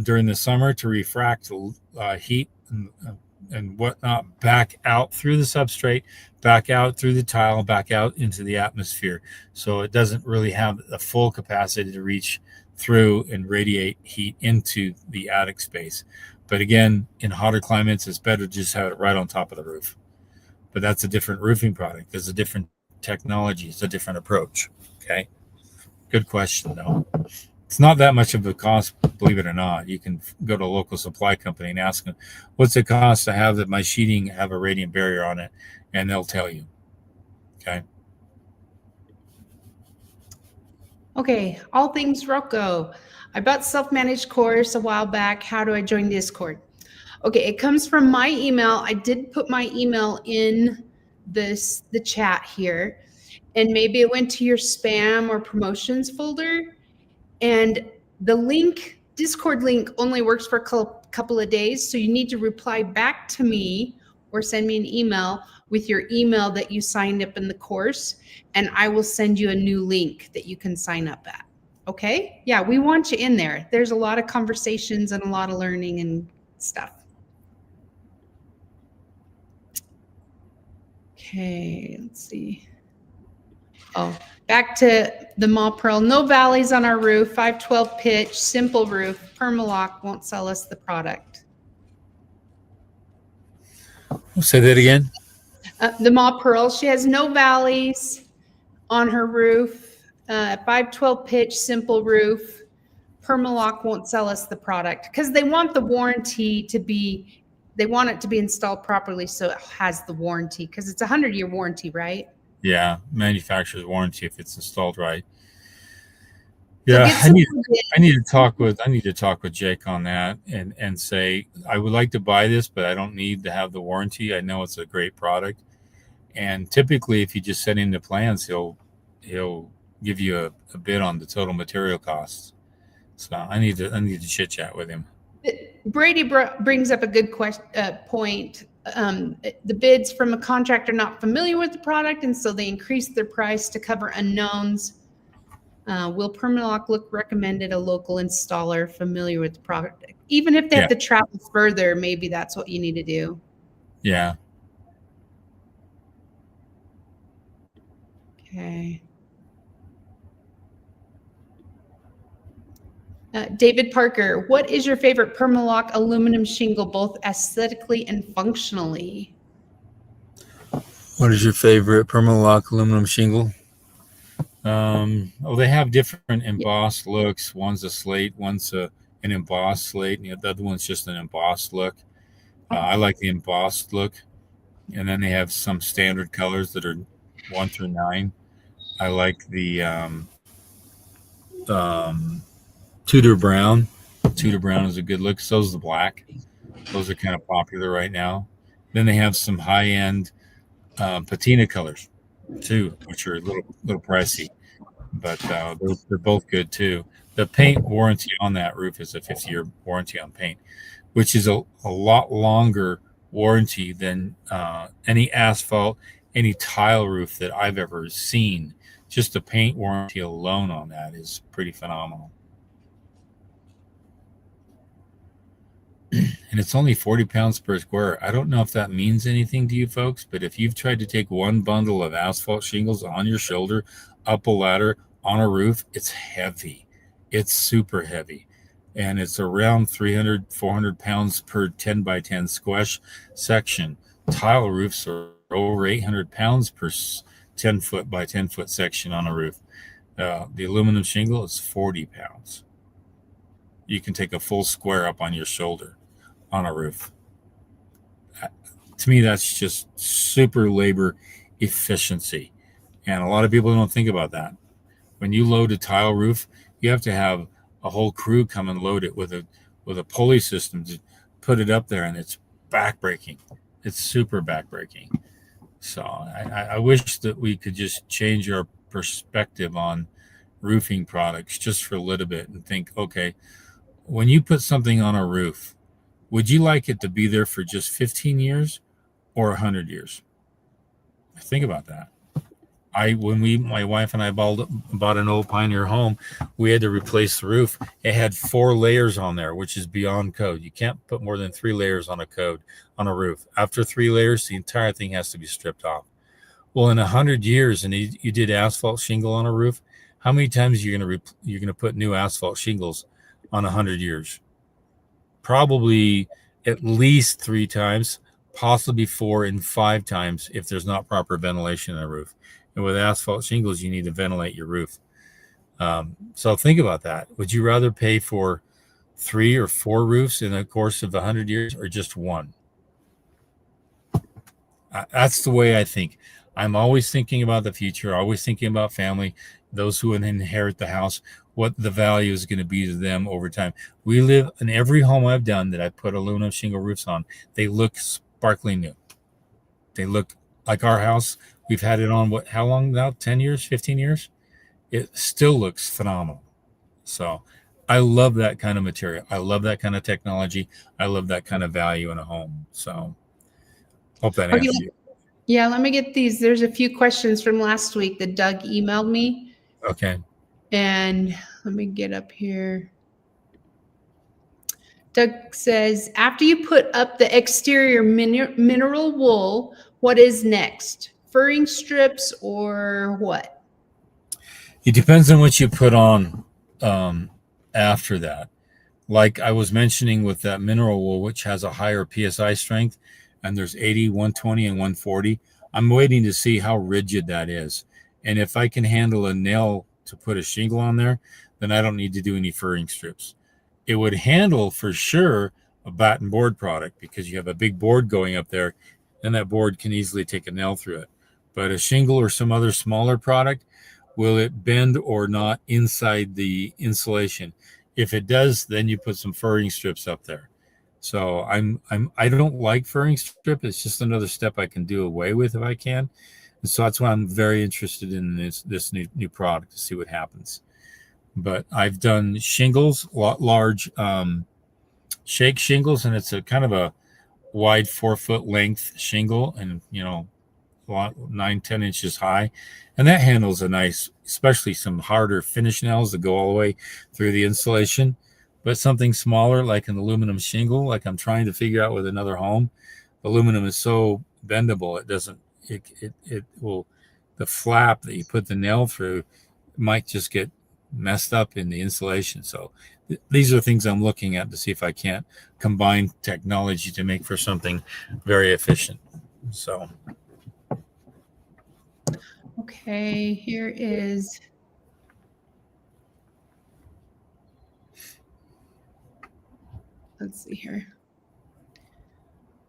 during the summer to refract heat and whatnot back out through the substrate, back out through the tile, back out into the atmosphere. So it doesn't really have the full capacity to reach through and radiate heat into the attic space. But again, in hotter climates, it's better to just have it right on top of the roof. But that's a different roofing product. There's a different technology. It's a different approach. Okay. Good question, though. It's not that much of a cost, believe it or not. You can go to a local supply company and ask them, what's it cost to have that my sheeting have a radiant barrier on it? And they'll tell you. Okay. Okay, all things Rocco. I bought self-managed course a while back. How do I join Discord? Okay, it comes from my email. I did put my email in the chat here, and maybe it went to your spam or promotions folder. And the link, Discord link, only works for a couple of days. So you need to reply back to me or send me an email with your email that you signed up in the course, and I will send you a new link that you can sign up at. Okay? Yeah, we want you in there. There's a lot of conversations and a lot of learning and stuff. Okay, let's see. Oh, back to the Ma Pearl. No valleys on our roof, 512 pitch, simple roof, Permalock won't sell us the product. Say that again. The Ma Pearl, she has no valleys on her roof, 512 pitch, simple roof. Permalock won't sell us the product because they want the warranty to be, they want it to be installed properly so it has the warranty, because it's a 100-year warranty, right? Yeah, manufacturer's warranty if it's installed right. So Yeah, get some more I need bids. to talk with Jake on that and say I would like to buy this, but I don't need to have the warranty. I know it's a great product, and typically, if you just send in the plans, he'll give you a bid on the total material costs. So I need to chit chat with him. Brady brings up a good point. The bids from a contractor not familiar with the product, and so they increase their price to cover unknowns. Will Permalock look recommended a local installer familiar with the product? Even if they Yeah, have to travel further, maybe that's what you need to do. yeah. Okay. David Parker, what is your favorite Permalock aluminum shingle, both aesthetically and functionally? What is your favorite Permalock aluminum shingle? They have different Yeah. embossed looks. One's a slate, one's an embossed slate, and the other one's just an embossed look. I like the embossed look, and then they have some standard colors that are 1 through 9. I like the um, Tudor brown. Tudor brown is a good look. So is the black. Those are kind of popular right now. Then they have some high end patina colors too, which are a little pricey, but they're both good too. The paint warranty on that roof is a 50-year warranty on paint, which is a lot longer warranty than any asphalt, any tile roof that I've ever seen. Just the paint warranty alone on that is pretty phenomenal. And it's only 40 pounds per square. I don't know if that means anything to you folks, but if you've tried to take one bundle of asphalt shingles on your shoulder, up a ladder, on a roof, it's heavy. It's super heavy. And it's around 300, 400 pounds per 10 by 10 squash section. Tile roofs are over 800 pounds per 10 foot by 10 foot section on a roof. The aluminum shingle is 40 pounds. You can take a full square up on your shoulder on a roof. To me, that's just super labor efficiency. And a lot of people don't think about that. When you load a tile roof, you have to have a whole crew come and load it with a pulley system to put it up there, and it's backbreaking. It's super backbreaking. So I wish that we could just change our perspective on roofing products just for a little bit and think, okay, when you put something on a roof, would you like it to be there for just 15 years or 100 years? Think about that. My wife and I bought an old Pioneer home, we had to replace the roof. It had 4 layers on there, which is beyond code. You can't put more than 3 layers on a roof. After 3 layers, the entire thing has to be stripped off. Well, in 100 years, and you did asphalt shingle on a roof, how many times you're gonna put new asphalt shingles on 100 years? Probably at least 3 times, possibly 4 and 5 times if there's not proper ventilation in a roof. And with asphalt shingles, you need to ventilate your roof. So think about that. Would you rather pay for 3 or 4 roofs in the course of 100 years or just one? That's the way I think. I'm always thinking about the future, always thinking about family, those who inherit the house, what the value is going to be to them over time. We live in every home I've done that I put aluminum shingle roofs on. They look sparkling new. They look like our house. We've had it on how long now? 10 years, 15 years? It still looks phenomenal. So I love that kind of material. I love that kind of technology. I love that kind of value in a home. So hope that answers you. Yeah, let me get these. There's a few questions from last week that Doug emailed me. Okay. And let me get up here. Doug says, after you put up the exterior mineral wool, what is next? Furring strips or what? It depends on what you put on after that. Like I was mentioning with that mineral wool, which has a higher PSI strength, and there's 80, 120, and 140. I'm waiting to see how rigid that is. And if I can handle a nail to put a shingle on there, then I don't need to do any furring strips. It would handle for sure a batten board product because you have a big board going up there, and that board can easily take a nail through it. But a shingle or some other smaller product, will it bend or not inside the insulation? If it does, then you put some furring strips up there. So I don't like furring strip. It's just another step I can do away with if I can. And so that's why I'm very interested in this new product to see what happens. But I've done shingles, large shake shingles, and it's a kind of a wide 4-foot length shingle, and 9-10 inches high, and that handles a nice, especially some harder finish nails that go all the way through the insulation. But something smaller like an aluminum shingle, like I'm trying to figure out with another home, aluminum is so bendable, it will, the flap that you put the nail through might just get messed up in the insulation. So these are things I'm looking at to see if I can't combine technology to make for something very efficient. So okay, here is let's see here.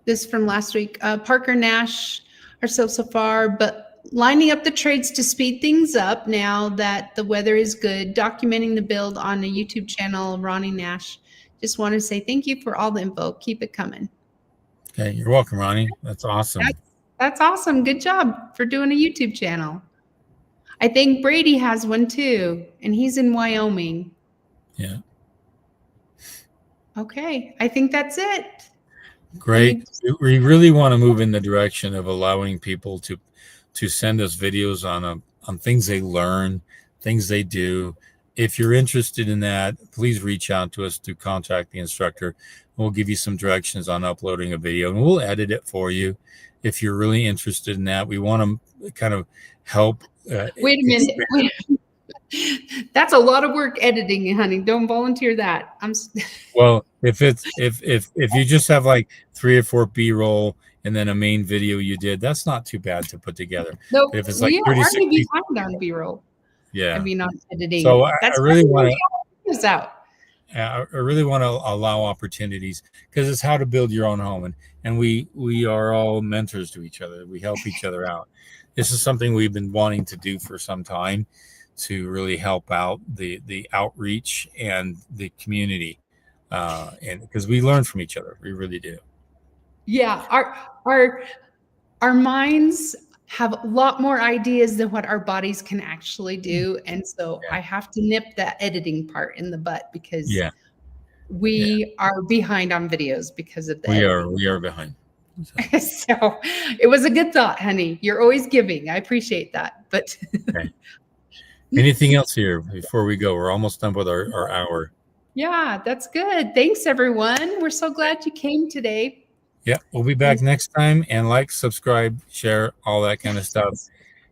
This from last week. Parker Nash, ourselves so far, but lining up the trades to speed things up now that the weather is good, documenting the build on a YouTube channel, Ronnie Nash. Just want to say thank you for all the info. Keep it coming. okay, you're welcome, Ronnie. That's awesome. That's awesome. Good job for doing a YouTube channel. I think Brady has one too, and he's in Wyoming. Yeah. Okay, I think that's it. Great. We really want to move in the direction of allowing people to send us videos on things they learn, things they do. If you're interested in that, please reach out to us to contact the instructor. We'll give you some directions on uploading a video, and we'll edit it for you. If you're really interested in that, we want to kind of help. Wait a minute. That's a lot of work editing, honey. Don't volunteer that. Well, if you just have like 3 or 4 B-roll and then a main video you did, that's not too bad to put together. No, if it's like we are 36 already behind on B-roll. yeah, I mean on editing. so I really want to out. I really want to allow opportunities, because it's how to build your own home, and we are all mentors to each other. We help each other out. This is something we've been wanting to do for some time, to really help out the outreach and the community, and because we learn from each other, we really do. Yeah, our minds have a lot more ideas than what our bodies can actually do, and so I have to nip that editing part in the butt, because we are behind on videos because of the editing. We are behind. So it was a good thought, honey. You're always giving. I appreciate that. But okay. Anything else here before we go? We're almost done with our hour. Yeah, that's good. Thanks, everyone. We're so glad you came today. Yeah, we'll be back next time. And like, subscribe, share, all that kind of stuff.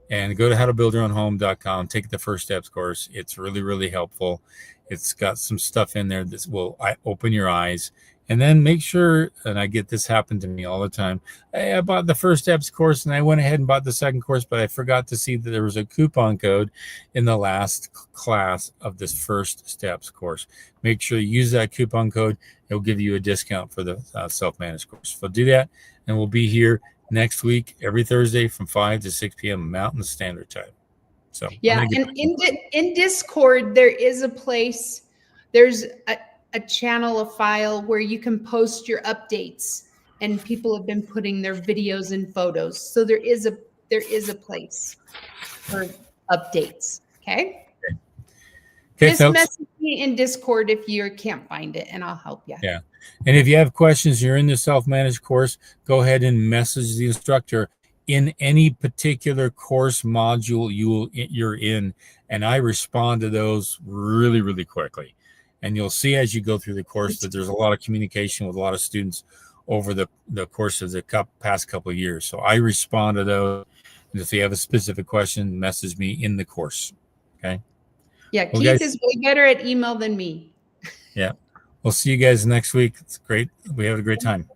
And go to howtobuildyourownhome.com. Take the First Steps course. It's really, really helpful. It's got some stuff in there that will open your eyes. And then make sure, and I get this happen to me all the time, hey, I bought the First Steps course and I went ahead and bought the second course, but I forgot to see that there was a coupon code in the last class of this First Steps course. Make sure you use that coupon code. It'll give you a discount for the self-managed course. So do that, and we'll be here next week, every Thursday from 5 to 6 p.m. Mountain Standard Time. So yeah, and in Discord, there is a place, there's a channel, a file where you can post your updates, and people have been putting their videos and photos. So there is a place for updates. Okay. Just message me in Discord if you can't find it, and I'll help you. Yeah. And if you have questions, you're in the self-managed course, go ahead and message the instructor in any particular course module you're in, and I respond to those really, really quickly. And you'll see as you go through the course that there's a lot of communication with a lot of students over the course of the past couple of years. So I respond to those. And if you have a specific question, message me in the course. Okay. Yeah, well, Keith is way better at email than me. Yeah. We'll see you guys next week. It's great. We had a great time.